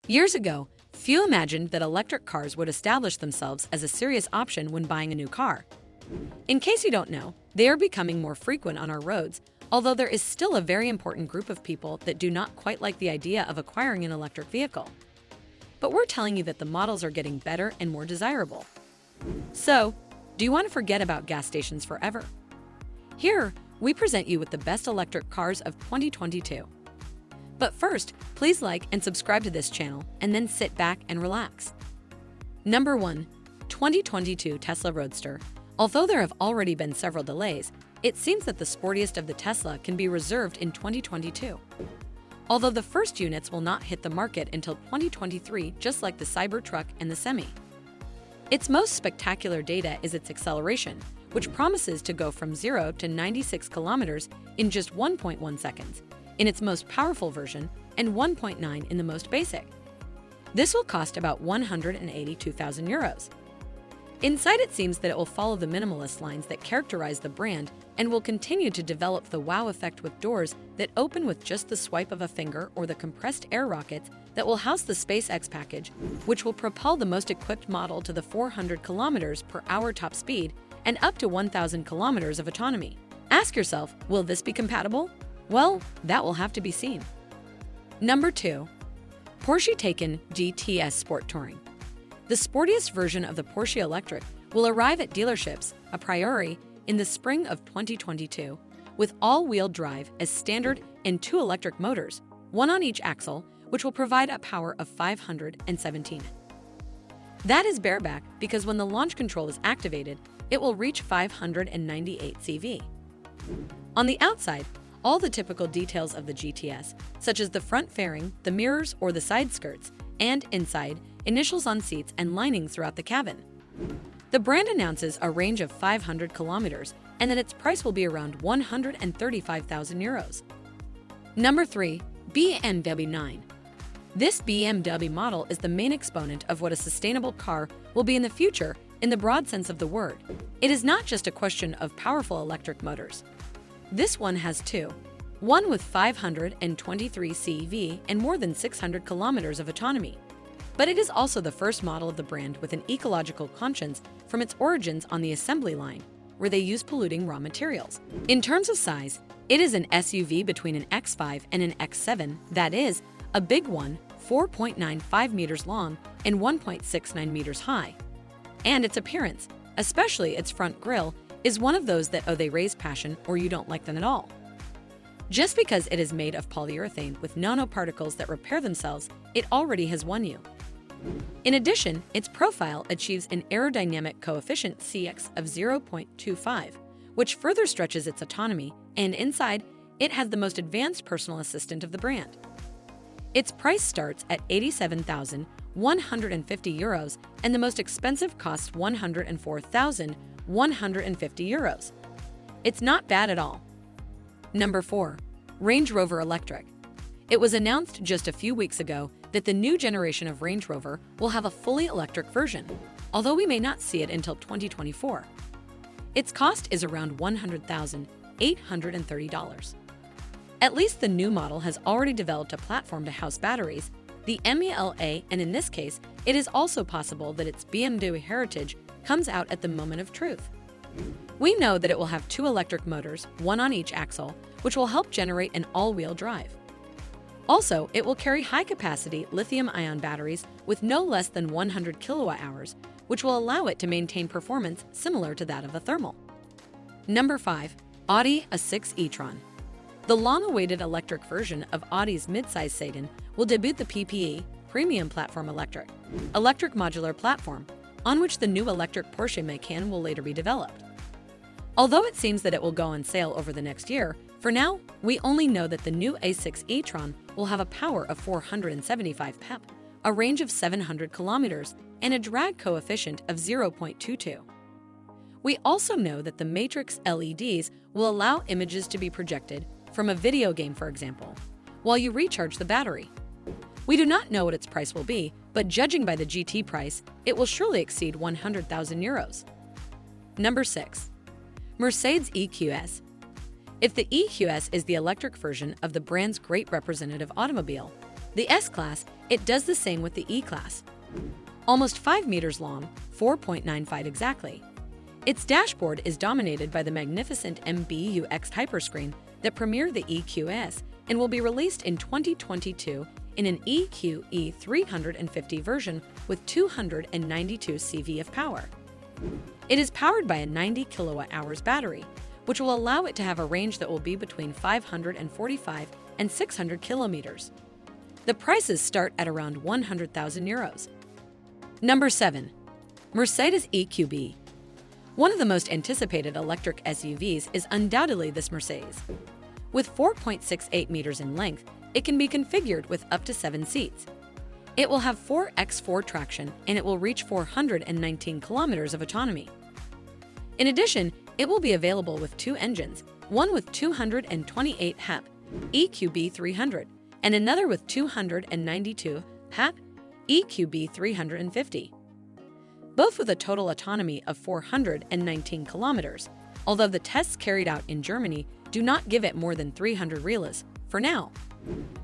Years ago, few imagined that electric cars would establish themselves as a serious option when buying a new car. In case you don't know, they are becoming more frequent on our roads, although there is still a very important group of people that do not quite like the idea of acquiring an electric vehicle. But we're telling you that the models are getting better and more desirable. So, do you want to forget about gas stations forever? Here, we present you with the best electric cars of 2022. But first, please like and subscribe to this channel and then sit back and relax. Number 1. 2022 Tesla Roadster. Although there have already been several delays, it seems that the sportiest of the Tesla can be reserved in 2022. Although the first units will not hit the market until 2023, just like the Cybertruck and the Semi. Its most spectacular data is its acceleration, which promises to go from 0 to 96 kilometers in just 1.1 seconds, in its most powerful version, and 1.9 in the most basic. This will cost about 182,000 euros. Inside, it seems that it will follow the minimalist lines that characterize the brand and will continue to develop the wow effect with doors that open with just the swipe of a finger, or the compressed air rockets that will house the SpaceX package, which will propel the most equipped model to the 400 kilometers per hour top speed and up to 1,000 kilometers of autonomy. Ask yourself, will this be compatible? Well, that will have to be seen. Number 2. Porsche Taycan GTS Sport Touring. The sportiest version of the Porsche Electric will arrive at dealerships, a priori, in the spring of 2022, with all-wheel drive as standard and 2 electric motors, one on each axle, which will provide a power of 517. That is bareback because when the launch control is activated, it will reach 598 CV. On the outside, all the typical details of the GTS, such as the front fairing, the mirrors, or the side skirts, and inside, initials on seats and lining throughout the cabin. The brand announces a range of 500 kilometers and that its price will be around 135,000 euros. Number 3. BMW 9. This BMW model is the main exponent of what a sustainable car will be in the future in the broad sense of the word. It is not just a question of powerful electric motors. This one has two. One with 523 CV and more than 600 kilometers of autonomy. But it is also the first model of the brand with an ecological conscience from its origins on the assembly line, where they use polluting raw materials. In terms of size, it is an SUV between an X5 and an X7, that is, a big one, 4.95 meters long and 1.69 meters high. And its appearance, especially its front grille, is one of those that they raise passion or you don't like them at all. Just because it is made of polyurethane with nanoparticles that repair themselves, it already has won you. In addition, its profile achieves an aerodynamic coefficient CX of 0.25, which further stretches its autonomy, and inside, it has the most advanced personal assistant of the brand. Its price starts at 87,150 euros, and the most expensive costs 104,150 euros. It's not bad at all. Number 4. Range Rover Electric. It was announced just a few weeks ago that the new generation of Range Rover will have a fully electric version, although we may not see it until 2024. Its cost is around $100,830. At least the new model has already developed a platform to house batteries, the MELA, and in this case, it is also possible that its BMW heritage comes out at the moment of truth. We know that it will have 2 electric motors, one on each axle, which will help generate an all-wheel drive. Also, it will carry high-capacity lithium-ion batteries with no less than 100 kilowatt-hours, which will allow it to maintain performance similar to that of a thermal. Number 5. Audi A6 e-tron. The long-awaited electric version of Audi's midsize sedan will debut the PPE, Premium Platform Electric modular platform, on which the new electric Porsche Macan will later be developed. Although it seems that it will go on sale over the next year, for now, we only know that the new A6 e-tron will have a power of 475 pep, a range of 700 kilometers, and a drag coefficient of 0.22. We also know that the matrix LEDs will allow images to be projected from a video game, for example, while you recharge the battery. We do not know what its price will be, but judging by the GT price, it will surely exceed 100,000 euros. Number 6. Mercedes EQS. If the EQS is the electric version of the brand's great representative automobile, The S-Class, it does the same with the E-Class. Almost 5 meters long, 4.95 exactly. Its dashboard is dominated by the magnificent MBUX hyperscreen that premiered the EQS and will be released in 2022 in an EQE 350 version with 292 CV of power. It is powered by a 90 kilowatt-hours battery, which will allow it to have a range that will be between 545 and 600 kilometers. The prices start at around 100,000 euros. Number 7. Mercedes EQB. One of the most anticipated electric SUVs is undoubtedly this Mercedes. With 4.68 meters in length, it can be configured with up to 7 seats. It will have 4x4 traction and it will reach 419 kilometers of autonomy. In addition, it will be available with 2 engines, one with 228 HP, EQB 300, and another with 292 HP, EQB 350. Both with a total autonomy of 419 kilometers, although the tests carried out in Germany do not give it more than 300 relas for now.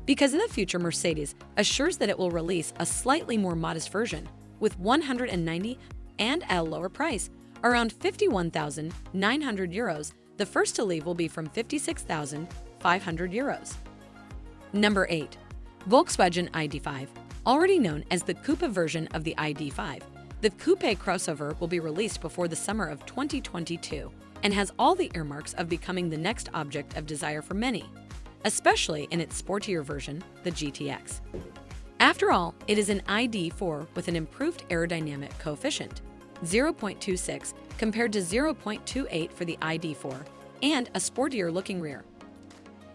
Because in the future Mercedes assures that it will release a slightly more modest version with 190 and at a lower price, around 51,900 euros, the first to leave will be from 56,500 euros. Number 8. Volkswagen ID.5. Already known as the coupe version of the ID.5, the coupe crossover will be released before the summer of 2022 and has all the earmarks of becoming the next object of desire for many, especially in its sportier version, the GTX. After all, it is an ID.4 with an improved aerodynamic coefficient, 0.26 compared to 0.28 for the ID.4, and a sportier-looking rear.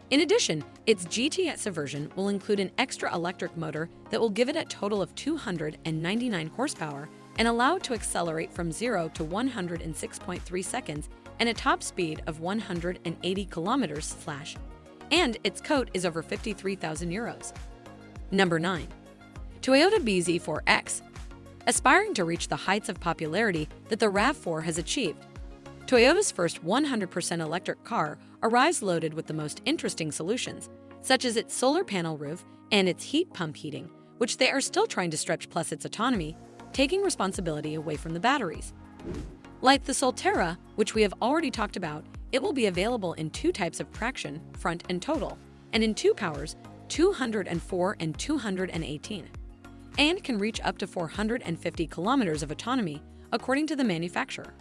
In addition, its GTX version will include an extra electric motor that will give it a total of 299 horsepower and allow it to accelerate from 0 to 106.3 seconds and a top speed of 180 kilometers/, and its coat is over 53,000 euros. Number 9. Toyota bZ4X. Aspiring to reach the heights of popularity that the RAV4 has achieved, Toyota's first 100% electric car arrives loaded with the most interesting solutions, such as its solar panel roof and its heat pump heating, which they are still trying to stretch, plus its autonomy, taking responsibility away from the batteries. Like the Solterra, which we have already talked about, it will be available in 2 types of traction, front and total, and in 2 powers, 204 and 218, and can reach up to 450 kilometers of autonomy, according to the manufacturer.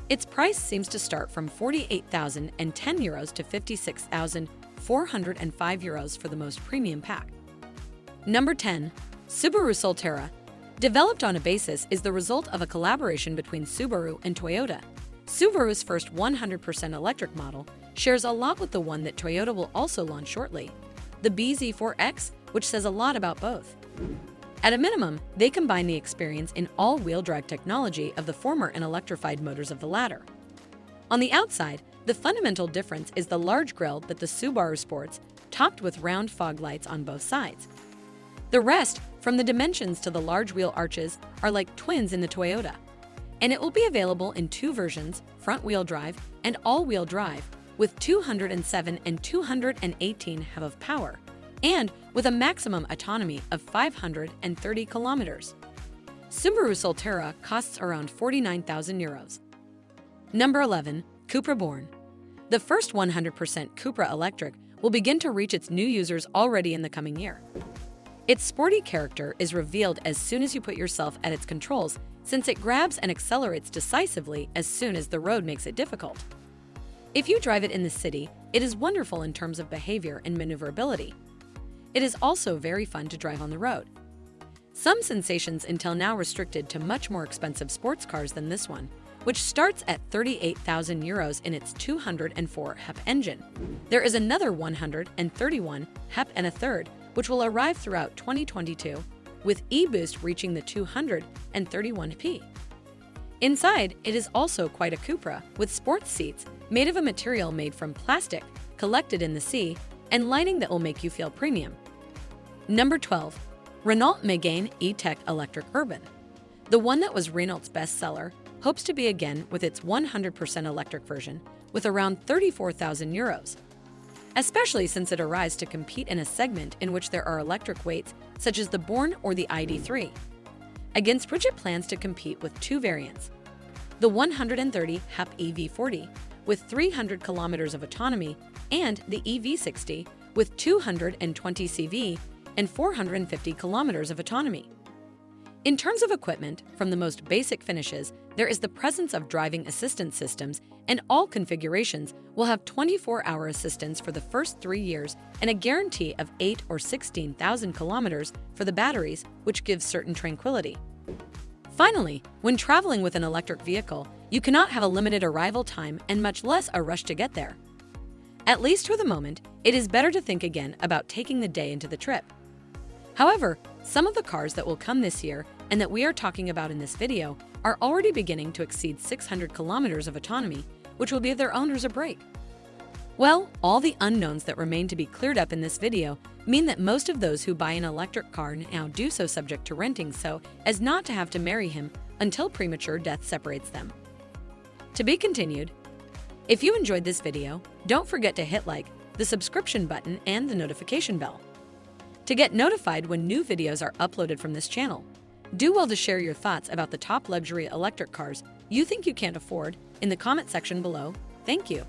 Its price seems to start from 48,010 euros to 56,405 euros for the most premium pack. Number 10. Subaru Solterra. Developed on a basis is the result of a collaboration between Subaru and Toyota. Subaru's first 100% electric model shares a lot with the one that Toyota will also launch shortly, the bZ4X, which says a lot about both. At a minimum, they combine the experience in all-wheel drive technology of the former and electrified motors of the latter. On the outside, the fundamental difference is the large grille that the Subaru sports, topped with round fog lights on both sides. The rest, from the dimensions to the large wheel arches, are like twins in the Toyota. And it will be available in 2 versions, front-wheel drive and all-wheel drive, with 207 and 218 HP of power, and with a maximum autonomy of 530 kilometers. Subaru Solterra costs around 49,000 euros. Number 11. Cupra Born. The first 100% Cupra electric will begin to reach its new users already in the coming year. Its sporty character is revealed as soon as you put yourself at its controls, since it grabs and accelerates decisively as soon as the road makes it difficult. If you drive it in the city, it is wonderful in terms of behavior and maneuverability. It is also very fun to drive on the road. Some sensations until now restricted to much more expensive sports cars than this one, which starts at 38,000 euros in its 204 HP engine. There is another 131 HP and a third, which will arrive throughout 2022, with e-boost reaching the 231 HP. Inside, it is also quite a Cupra, with sports seats made of a material made from plastic, collected in the sea, and lighting that will make you feel premium. Number 12. Renault Megane E-Tech Electric Urban. The one that was Renault's bestseller hopes to be again with its 100% electric version, with around 34,000 euros. especially since it arrives to compete in a segment in which there are electric weights such as the Born or the ID3, against which it plans to compete with two variants: the 130 HEP EV40 with 300 kilometers of autonomy and the EV60 with 220 CV and 450 kilometers of autonomy. In terms of equipment, from the most basic finishes, there is the presence of driving assistance systems, and all configurations will have 24-hour assistance for the first 3 years and a guarantee of 8 or 16,000 kilometers for the batteries, which gives certain tranquility. Finally, when traveling with an electric vehicle, you cannot have a limited arrival time and much less a rush to get there. At least for the moment, it is better to think again about taking the day into the trip. However, some of the cars that will come this year and that we are talking about in this video are already beginning to exceed 600 kilometers of autonomy, which will give their owners a break. Well, all the unknowns that remain to be cleared up in this video mean that most of those who buy an electric car now do so subject to renting so as not to have to marry him until premature death separates them. To be continued. If you enjoyed this video, don't forget to hit like, the subscription button, and the notification bell to get notified when new videos are uploaded from this channel. Do well to share your thoughts about the top luxury electric cars you think you can't afford in the comment section below. Thank you.